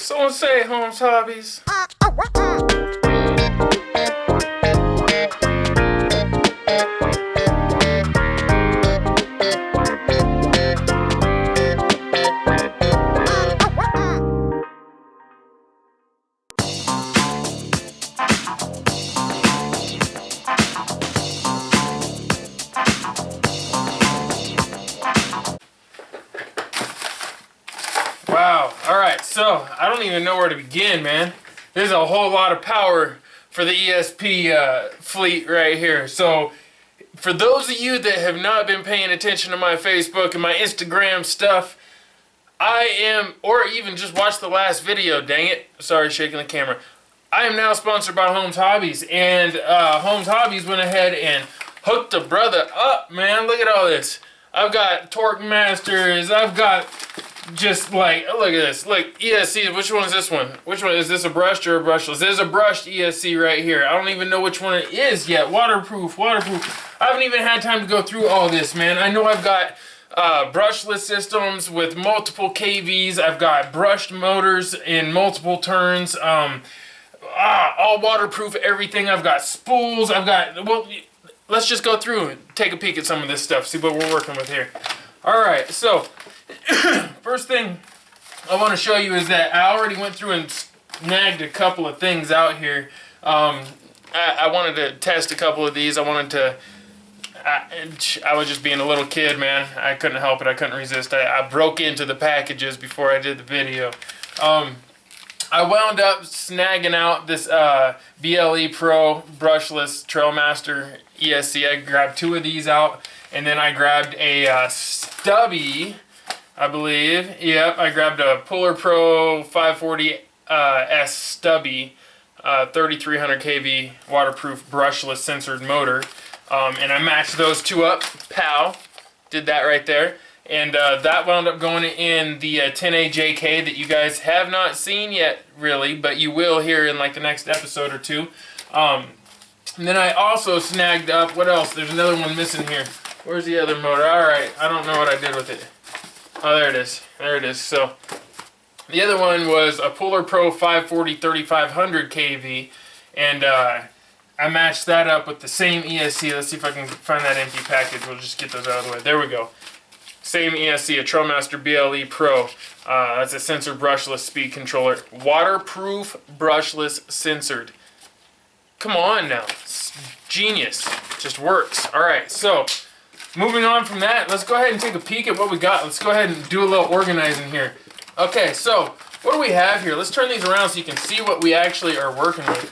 Someone say Holmes Hobbies. Wow, alright, so I don't even know where to begin, man. There's a whole lot of power for the ESP fleet right here. So, for those of you that have not been paying attention to my Facebook and my Instagram stuff, I am, or even just watch the last video, dang it. Sorry, shaking the camera. I am now sponsored by Holmes Hobbies, and Holmes Hobbies went ahead and hooked a brother up, man. Look at all this. I've got Torque Masters, I've got just like, look at this, look, ESC, which one is this one? Which one, is this a brushed or a brushless? There's a brushed ESC right here. I don't even know which one it is yet. Waterproof. I haven't even had time to go through all this, man. I know I've got brushless systems with multiple KVs. I've got brushed motors in multiple turns, all waterproof everything. I've got spools, I've got, well, let's just go through and take a peek at some of this stuff, see what we're working with here. Alright, so first thing I want to show you is that I already went through and snagged a couple of things out here. I wanted to test a couple of these. I was just being a little kid, man. I couldn't help it. I couldn't resist. I broke into the packages before I did the video. I wound up snagging out this BLE Pro brushless Trailmaster ESC. I grabbed two of these out, and then I grabbed a stubby, I believe. Yep, I grabbed a Puller Pro 540 S stubby, 3300 kV waterproof brushless censored motor, and I matched those two up. Pow, did that right there. And that wound up going in the 10AJK that you guys have not seen yet, really, but you will here in like the next episode or two. And then I also snagged up, what else? There's another one missing here. Where's the other motor? Alright, I don't know what I did with it. Oh, there it is. There it is. So, the other one was a Puller Pro 540 3500 kV, and I matched that up with the same ESC. Let's see if I can find that empty package. We'll just get those out of the way. There we go. Same ESC, a Trailmaster BLE Pro. That's a sensor brushless speed controller. Waterproof brushless censored. Come on now. It's genius. Just works. Alright, so moving on from that, let's go ahead and take a peek at what we got. Let's go ahead and do a little organizing here. Okay, so what do we have here? Let's turn these around so you can see what we actually are working with.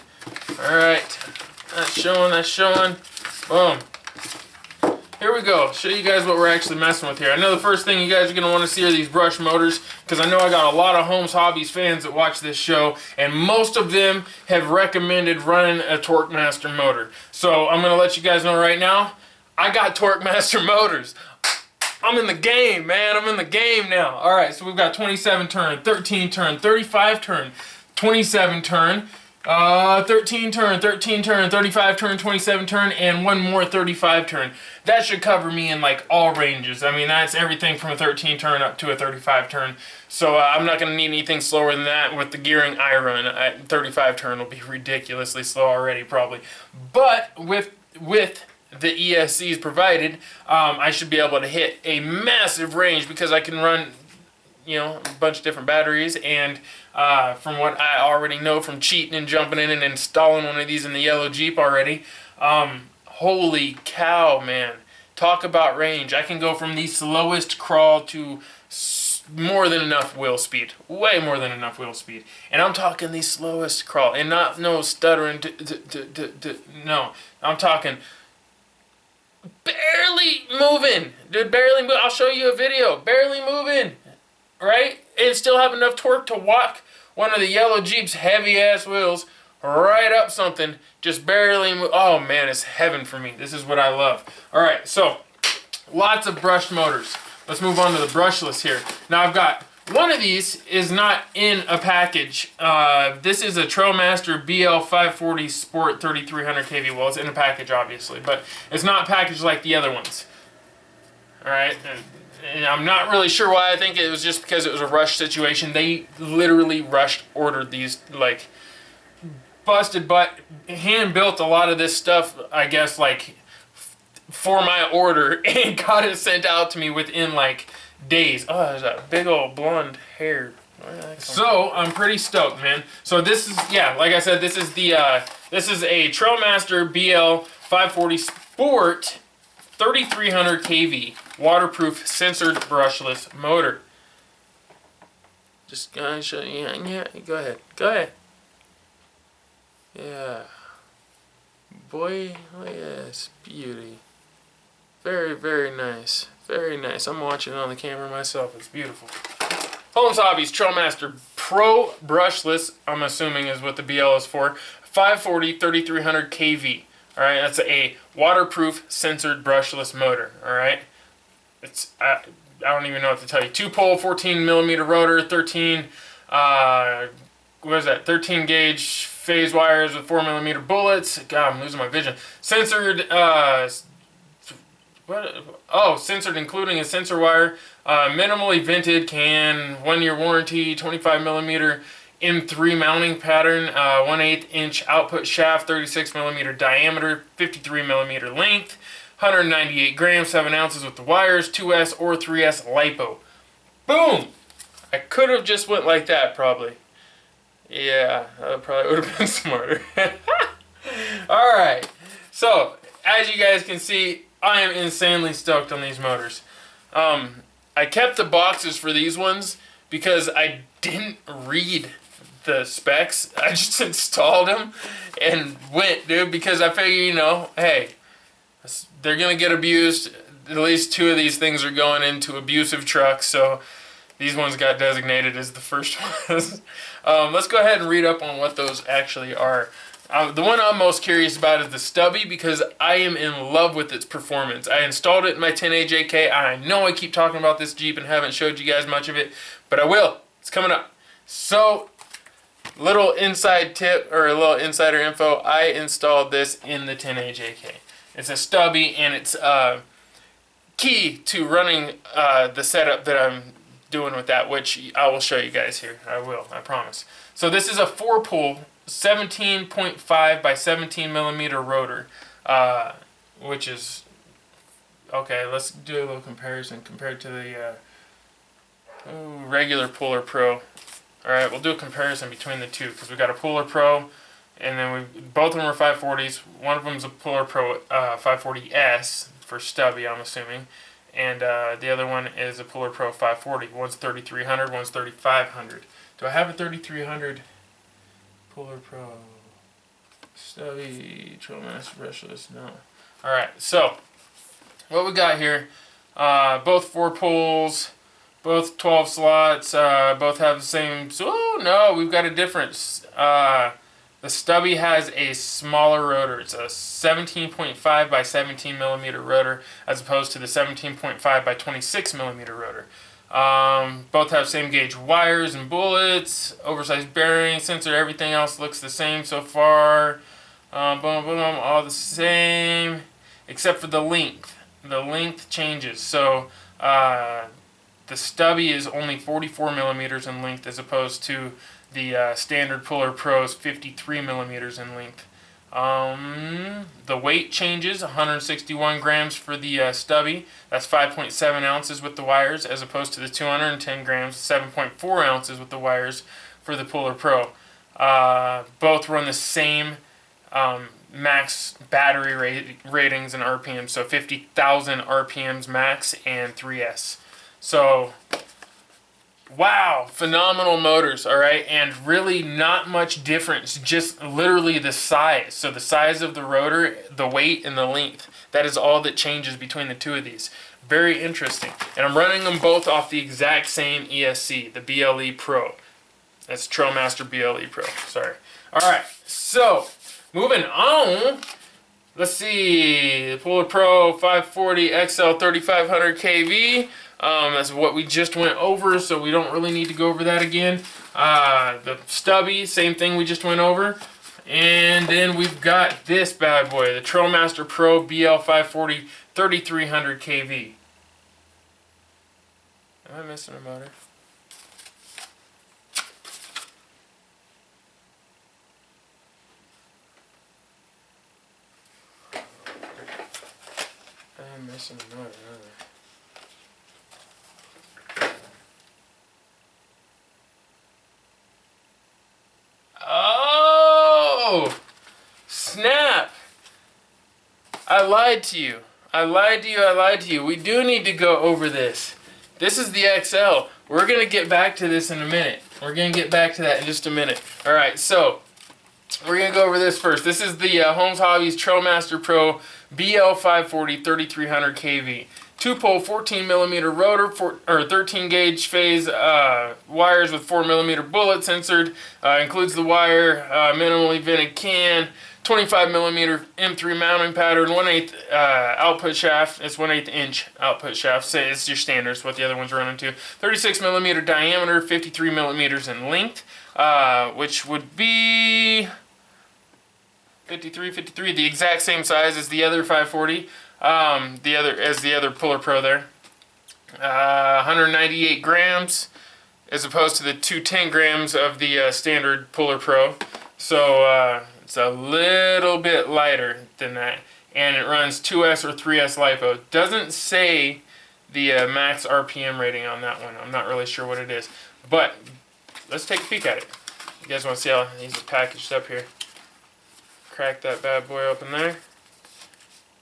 Alright. That's showing. Boom. Here we go. Show you guys what we're actually messing with here. I know the first thing you guys are going to want to see are these brush motors, because I know I got a lot of Holmes Hobbies fans that watch this show, and most of them have recommended running a Torque Master motor. So I'm going to let you guys know right now, I got Torque Master motors. I'm in the game, man. I'm in the game now. Alright, so we've got 27 turn, 13 turn, 35 turn, 27 turn, 13 turn, 13 turn, 35 turn, 27 turn, and one more 35 turn. That should cover me in like all ranges. I mean, that's everything from a 13 turn up to a 35 turn. So I'm not going to need anything slower than that with the gearing I run. 35 turn will be ridiculously slow already, probably. But with the ESCs provided, I should be able to hit a massive range because I can run, you know, a bunch of different batteries, and from what I already know from cheating and jumping in and installing one of these in the yellow Jeep already, holy cow, man. Talk about range. I can go from the slowest crawl to more than enough wheel speed. Way more than enough wheel speed. And I'm talking the slowest crawl, and not no stuttering, no. I'm talking barely moving. Dude, barely move. I'll show you a video. Barely moving. Right? And still have enough torque to walk one of the yellow Jeep's heavy ass wheels right up something. Just barely move. Oh man, it's heaven for me. This is what I love. Alright, so lots of brushed motors. Let's move on to the brushless here. Now I've got one of these is not in a package. This is a Trailmaster BL 540 Sport 3300 kV. Well, it's in a package obviously, but it's not packaged like the other ones. Alright, And I'm not really sure why. I think it was just because it was a rush situation. They literally ordered these, like, busted butt, hand built a lot of this stuff, I guess, like, for my order, and got it sent out to me within like days. Oh, there's that big old blonde hair. So I'm pretty stoked, man. So this is, yeah, like I said, this is the this is a Trailmaster BL 540 Sport 3300 kV waterproof censored brushless motor. Just gonna show you. Yeah, go ahead. Go ahead. Yeah. Boy, look at this beauty. Very, very nice. Very nice. I'm watching it on the camera myself. It's beautiful. Holmes Hobbies Trailmaster Pro Brushless, I'm assuming is what the BL is for. 540 3300 kV. Alright, that's a waterproof censored brushless motor. Alright. It's I don't even know what to tell you. 2-pole, 14mm rotor, 13 what is that? 13 gauge phase wires with 4mm bullets. God, I'm losing my vision. Censored censored including a sensor wire, minimally vented can, 1-year warranty, 25mm M3 mounting pattern, 1/8 inch output shaft, 36mm diameter, 53mm length, 198 grams, 7 ounces with the wires, 2S or 3S LiPo. Boom! I could have just went like that probably. Yeah, that probably would have been smarter. Alright, so as you guys can see, I am insanely stoked on these motors. I kept the boxes for these ones because I didn't read the specs. I just installed them and went, dude, because I figure, you know, hey, they're going to get abused. At least 2 of these things are going into abusive trucks, so these ones got designated as the first ones. Let's go ahead and read up on what those actually are. The one I'm most curious about is the stubby because I am in love with its performance. I installed it in my 10AJK. I know I keep talking about this Jeep and haven't showed you guys much of it, but I will. It's coming up. So, little inside tip or a little insider info. I installed this in the 10AJK. It's a stubby and it's key to running the setup that I'm doing with that, which I will show you guys here. I will, I promise. So this is a 4-pole 17.5 by 17mm rotor, which is, okay, let's do a little comparison compared to the regular Puller Pro. Alright, we'll do a comparison between the two because we got a Puller Pro and then both of them are 540s. One of them is a Puller Pro 540S for stubby, I'm assuming, and the other one is a Puller Pro 540. One's 3300, one's 3500. Do I have a 3300? Puller Pro stubby Trailmaster brushless? No. Alright, so what we got here, both 4 poles, both 12 slots, both have the same, oh no, we've got a difference. The stubby has a smaller rotor. It's a 17.5 by 17mm rotor as opposed to the 17.5 by 26mm rotor. Both have same gauge wires and bullets, oversized bearing, sensor, everything else looks the same so far. Boom, boom, all the same, except for the length. The length changes. So the stubby is only 44mm in length as opposed to the standard Puller Pro's 53mm in length. The weight changes, 161 grams for the stubby. That's 5.7 ounces with the wires as opposed to the 210 grams, 7.4 ounces with the wires for the Puller Pro. Both run the same max battery ratings and RPMs, so 50,000 RPMs max and 3S. So, wow, phenomenal motors, alright, and really not much difference, just literally the size. So the size of the rotor, the weight, and the length. That is all that changes between the two of these. Very interesting. And I'm running them both off the exact same ESC, the BLE Pro. That's Trailmaster BLE Pro, sorry. Alright, so, moving on. Let's see, the Puller Pro 540 XL 3500 kV. That's what we just went over, so we don't really need to go over that again. The stubby, same thing we just went over. And then we've got this bad boy, the Trailmaster Pro BL 540 3300 kV. Am I missing a motor? I'm missing a motor, aren't I? Oh! Snap! I lied to you. I lied to you. I lied to you. We do need to go over this. This is the XL. We're going to get back to this in a minute. We're going to get back to that in just a minute. Alright, so we're going to go over this first. This is the Holmes Hobbies Trailmaster Pro BL540 3300 kV. 2-pole 14mm rotor, 13 gauge phase wires with 4mm bullet censored. Includes the wire, minimally vented can, 25mm M3 mounting pattern, 1/8 output shaft. It's 1/8 inch output shaft. So it's your standard. It's what the other ones run into. 36mm diameter, 53mm in length, which would be 53, the exact same size as the other 540. The other Puller Pro there. 198 grams as opposed to the 210 grams of the standard Puller Pro. So it's a little bit lighter than that. And it runs 2S or 3S LiPo. Doesn't say the max RPM rating on that one. I'm not really sure what it is. But let's take a peek at it. You guys want to see how these are packaged up here. Crack that bad boy open there.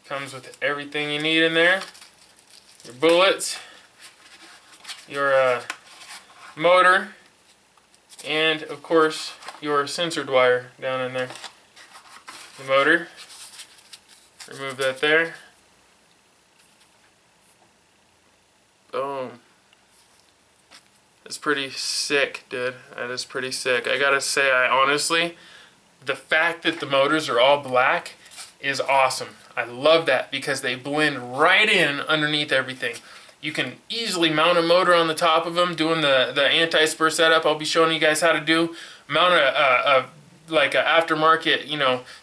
Comes with everything you need in there. Your bullets, your motor, and of course your censored wire down in there. The motor, remove that there. Boom. That's pretty sick, dude. That is pretty sick. I gotta say, honestly, the fact that the motors are all black is awesome. I love that because they blend right in underneath everything. You can easily mount a motor on the top of them, doing the anti-spur setup I'll be showing you guys how to do. Mount like a aftermarket,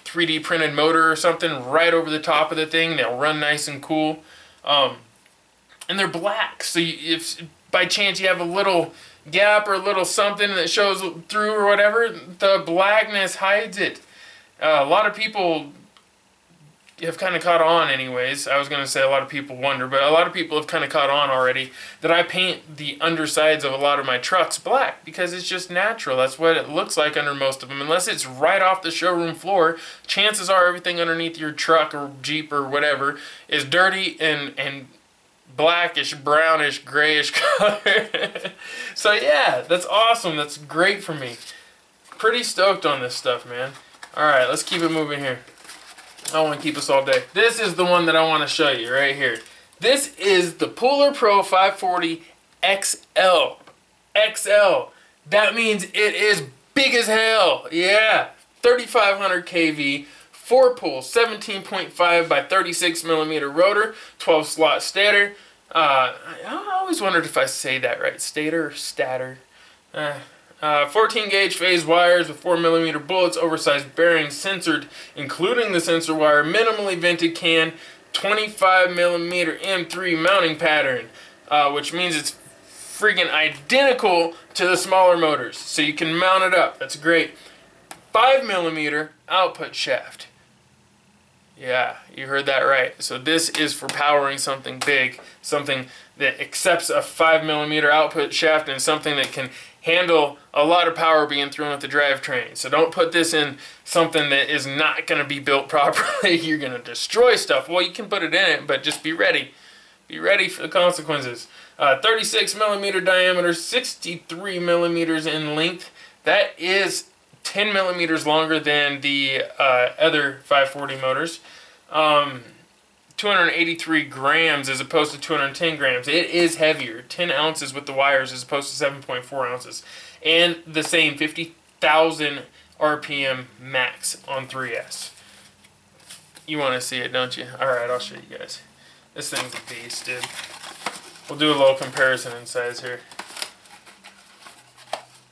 3D printed motor or something right over the top of the thing. They'll run nice and cool. And they're black, so if by chance you have a little gap or a little something that shows through or whatever, the blackness hides it. A lot of people have kind of caught on anyways. I was going to say a lot of people wonder, but a lot of people have kind of caught on already that I paint the undersides of a lot of my trucks black because it's just natural. That's what it looks like under most of them. Unless it's right off the showroom floor, chances are everything underneath your truck or Jeep or whatever is dirty and blackish, brownish, grayish color. So yeah, that's awesome. That's great for me. Pretty stoked on this stuff, man. Alright, let's keep it moving here. I don't want to keep us all day. This is the one that I want to show you right here. This is the Puller Pro 540 XL. XL. That means it is big as hell. Yeah. 3500 kV, 4-pull, 17.5 by 36mm rotor, 12 slot stator. I always wondered if I say that right. Stator or stator? 14 gauge phase wires with 4mm bullets, oversized bearings, censored, including the sensor wire, minimally vented can, 25mm M3 mounting pattern, which means it's freaking identical to the smaller motors, so you can mount it up. That's great. 5mm output shaft. Yeah, you heard that right. So this is for powering something big, something that accepts a 5mm output shaft and something that can handle a lot of power being thrown at the drivetrain. So don't put this in something that is not going to be built properly. You're going to destroy stuff. Well, you can put it in it, but just be ready. Be ready for the consequences. 36mm diameter, 63mm in length. That is 10mm longer than the other 540 motors. 283 grams as opposed to 210 grams. It is heavier, 10 ounces with the wires as opposed to 7.4 ounces. And the same 50,000 RPM max on 3S. You want to see it, don't you? Alright, I'll show you guys. This thing's a beast, dude. We'll do a little comparison in size here.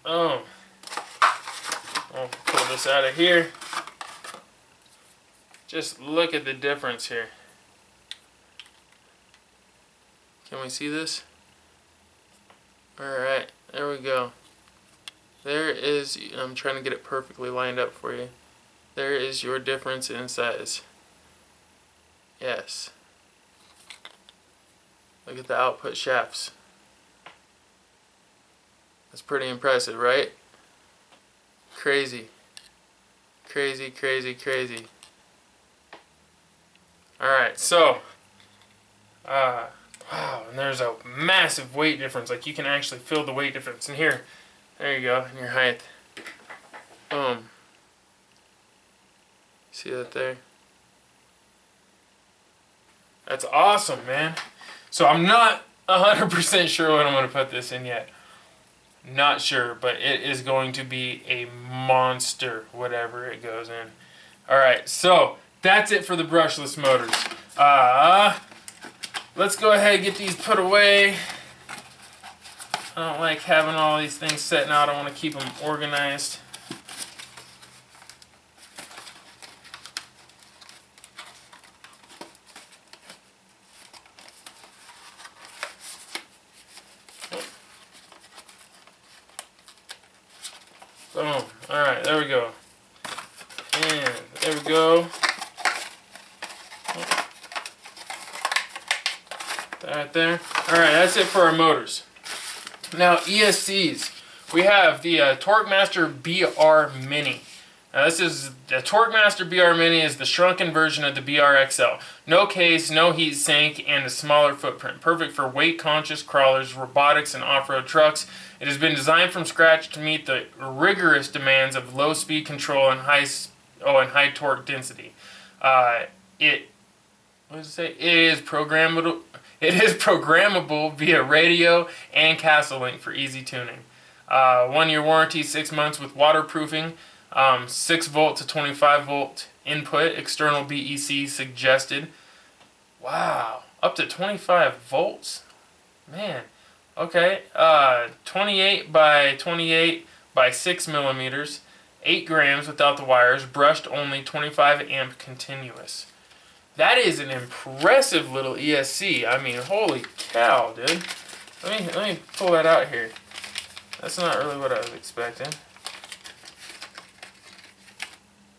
Oh. I'll pull this out of here. Just look at the difference here. Can we see this? Alright, there we go. There is, I'm trying to get it perfectly lined up for you. There is your difference in size. Yes. Look at the output shafts. That's pretty impressive, right? Crazy. Crazy, crazy, crazy. Alright, so, wow, and there's a massive weight difference. Like, you can actually feel the weight difference. And here, there you go, in your height. Boom. See that there? That's awesome, man. So I'm not 100% sure what I'm going to put this in yet. Not sure, but it is going to be a monster, whatever it goes in. Alright, so that's it for the brushless motors. Let's go ahead and get these put away. I don't like having all these things sitting out. I want to keep them organized. Boom. Alright, there we go. And there we go. Right there. Alright, that's it for our motors. Now, ESCs. We have the TorqueMaster BR Mini. Now, this is the TorqueMaster BR Mini is the shrunken version of the BR XL. No case, no heat sink, and a smaller footprint. Perfect for weight-conscious crawlers, robotics, and off-road trucks. It has been designed from scratch to meet the rigorous demands of low-speed control and high torque density. It is programmable. It is programmable via radio and Castle Link for easy tuning. 1-year warranty, 6 months with waterproofing. 6 volt to 25 volt input, external BEC suggested. Wow, up to 25 volts? Man, okay. 28 by 28 by 6 millimeters, 8 grams without the wires, brushed only, 25 amp continuous. That is an impressive little ESC. I mean, holy cow, dude. Let me pull that out here. That's not really what I was expecting.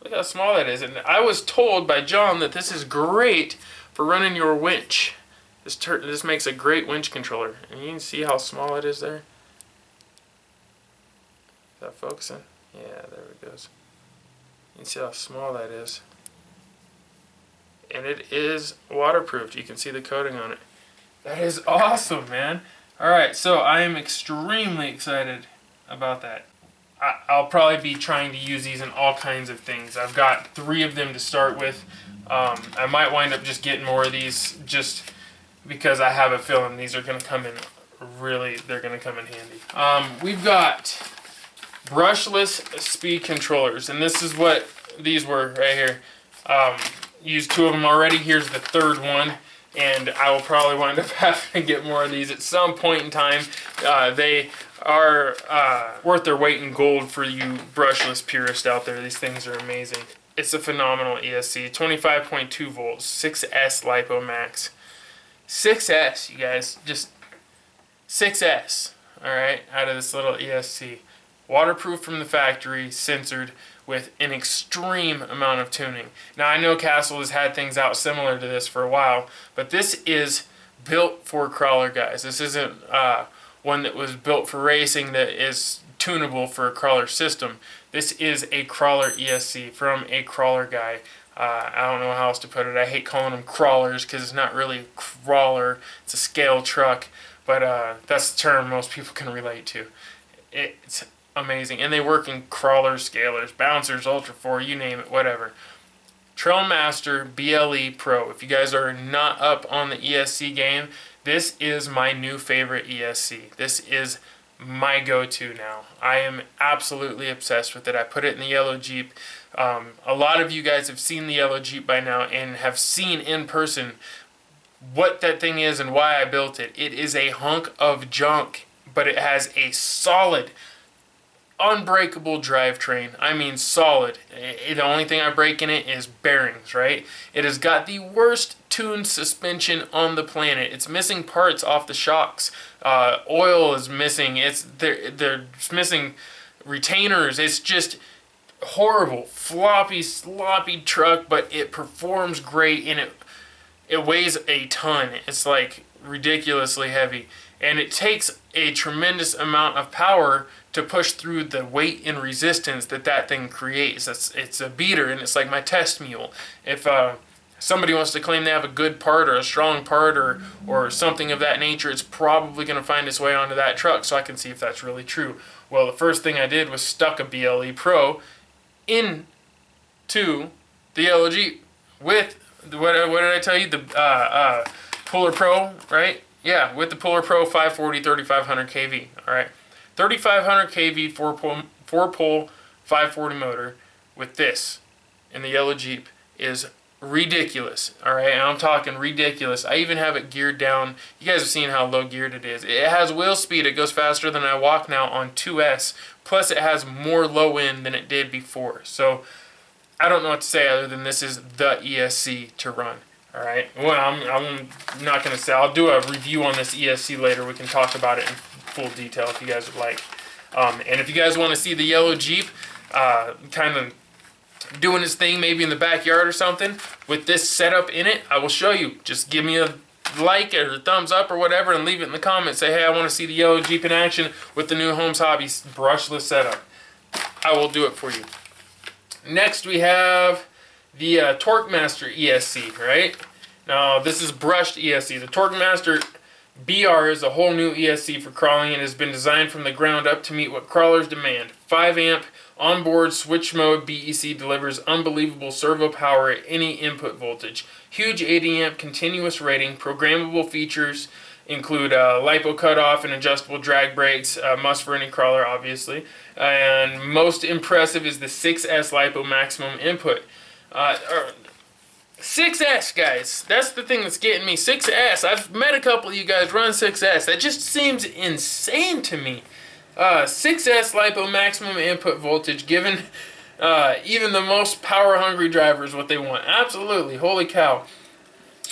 Look how small that is. And I was told by John that this is great for running your winch. This makes a great winch controller. And you can see how small it is there. Is that focusing? Yeah, there it goes. You can see how small that is. And it is waterproofed. You can see the coating on it. That is awesome, man. Alright, so I am extremely excited about that. I'll probably be trying to use these in all kinds of things. I've got 3 of them to start with. I might wind up just getting more of these just because I have a feeling these are going to come in they're going to come in handy. We've got brushless speed controllers, and this is what these were right here. Used 2 of them already. Here's the 3rd one, and I will probably wind up having to get more of these at some point in time. They are worth their weight in gold for you brushless purists out there. These things are amazing. It's a phenomenal ESC. 25.2 volts, 6S LiPo Max. 6S, you guys, just 6S, alright, out of this little ESC. Waterproof from the factory, censored, with an extreme amount of tuning. Now, I know Castle has had things out similar to this for a while, but this is built for crawler guys. This isn't one that was built for racing that is tunable for a crawler system. This is a crawler ESC from a crawler guy. I don't know how else to put it. I hate calling them crawlers because it's not really a crawler. It's a scale truck, but that's the term most people can relate to. It's amazing. And they work in crawlers, scalers, bouncers, Ultra 4, you name it, whatever. Trailmaster BLE Pro. If you guys are not up on the ESC game, this is my new favorite ESC. This is my go-to now. I am absolutely obsessed with it. I put it in the yellow Jeep. A lot of you guys have seen the yellow Jeep by now and have seen in person what that thing is and why I built it. It is a hunk of junk, but it has a solid, unbreakable drivetrain. I mean solid. The only thing I break in it is bearings, right? It has got the worst tuned suspension on the planet. It's missing parts off the shocks. Oil is missing. They're missing retainers. It's just horrible, floppy, sloppy truck, but it performs great, and it weighs a ton. It's like ridiculously heavy, and it takes a tremendous amount of power to push through the weight and resistance that thing creates. It's a beater, and it's like my test mule. If somebody wants to claim they have a good part or a strong part or something of that nature, it's probably going to find its way onto that truck, so I can see if that's really true. Well, the first thing I did was stuck a BLE Pro into the yellow Jeep with, what did I tell you, the Puller Pro, right? Yeah, with the Puller Pro 540 3500 kV, all right? 3500 kV, 4-pole 540 motor with this in the yellow Jeep is ridiculous, all right? And I'm talking ridiculous. I even have it geared down. You guys have seen how low geared it is. It has wheel speed. It goes faster than I walk now on 2S. Plus, it has more low end than it did before. So, I don't know what to say other than this is the ESC to run. All right. Well, I'm not going to say. I'll do a review on this ESC later. We can talk about it in full detail if you guys would like. And if you guys want to see the yellow Jeep kind of doing its thing maybe in the backyard or something with this setup in it, I will show you. Just give me a like or a thumbs up or whatever and leave it in the comments. Say, hey, I want to see the yellow Jeep in action with the new Holmes Hobbies brushless setup. I will do it for you. Next we have the Torque Master ESC, right? Now this is brushed ESC. The Torque Master BR is a whole new ESC for crawling and has been designed from the ground up to meet what crawlers demand. 5 amp onboard switch mode BEC delivers unbelievable servo power at any input voltage. Huge 80 amp continuous rating. Programmable features include LiPo cutoff and adjustable drag brakes, must for any crawler obviously. And most impressive is the 6S LiPo maximum input. 6S, guys. That's the thing that's getting me. 6S. I've met a couple of you guys run 6S. That just seems insane to me. 6S LiPo maximum input voltage, given even the most power-hungry drivers what they want. Absolutely. Holy cow.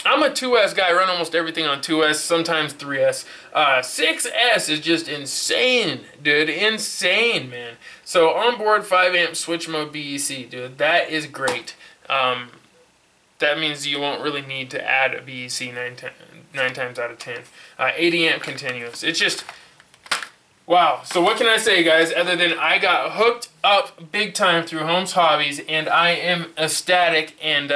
I'm a 2S guy. I run almost everything on 2S, sometimes 3S. 6S is just insane, dude. Insane, man. So, onboard 5 amp switch mode BEC, dude. That is great. That means you won't really need to add a BEC 9 times out of 10. 80 amp continuous. It's just, wow. So what can I say, guys, other than I got hooked up big time through Holmes Hobbies, and I am ecstatic, and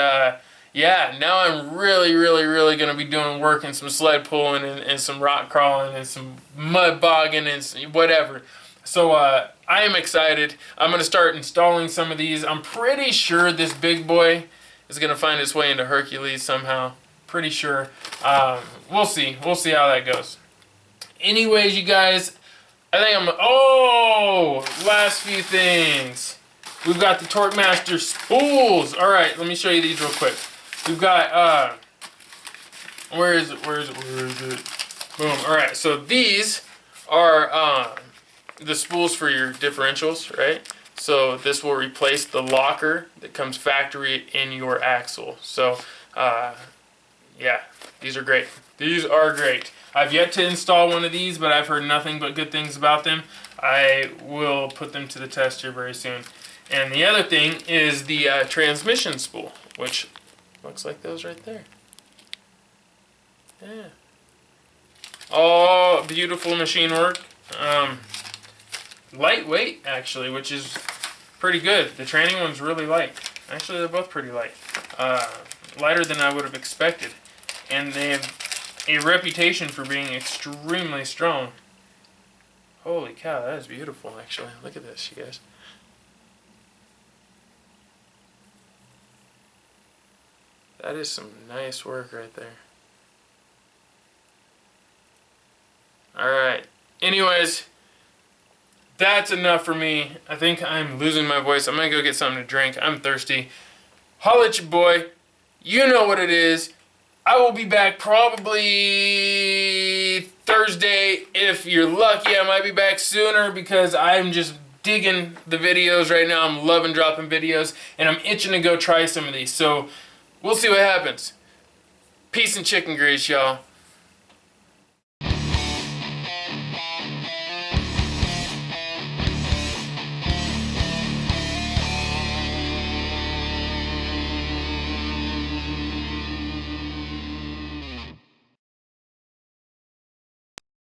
yeah, now I'm really going to be doing work and some sled pulling and some rock crawling and some mud bogging and whatever. So I am excited. I'm going to start installing some of these. I'm pretty sure this big boy is going to find its way into Hercules somehow. Pretty sure. We'll see. We'll see how that goes. Anyways, you guys, I think last few things. We've got the Torque Master spools. All right, let me show you these real quick. We've got, where is it? Boom. All right, so these are the spools for your differentials, right? So this will replace the locker that comes factory in your axle. So, yeah, these are great. These are great. I've yet to install one of these, but I've heard nothing but good things about them. I will put them to the test here very soon. And the other thing is the transmission spool, which looks like those right there. Yeah. All beautiful machine work. Lightweight, actually, which is pretty good. The training one's really light. Actually, they're both pretty light. Lighter than I would have expected. And they have a reputation for being extremely strong. Holy cow, that is beautiful, actually. Look at this, you guys. That is some nice work right there. Alright. Anyways, that's enough for me. I think I'm losing my voice. I'm going to go get something to drink. I'm thirsty. Holla at your boy. You know what it is. I will be back probably Thursday. If you're lucky, I might be back sooner because I'm just digging the videos right now. I'm loving dropping videos, and I'm itching to go try some of these. So we'll see what happens. Peace and chicken grease, y'all.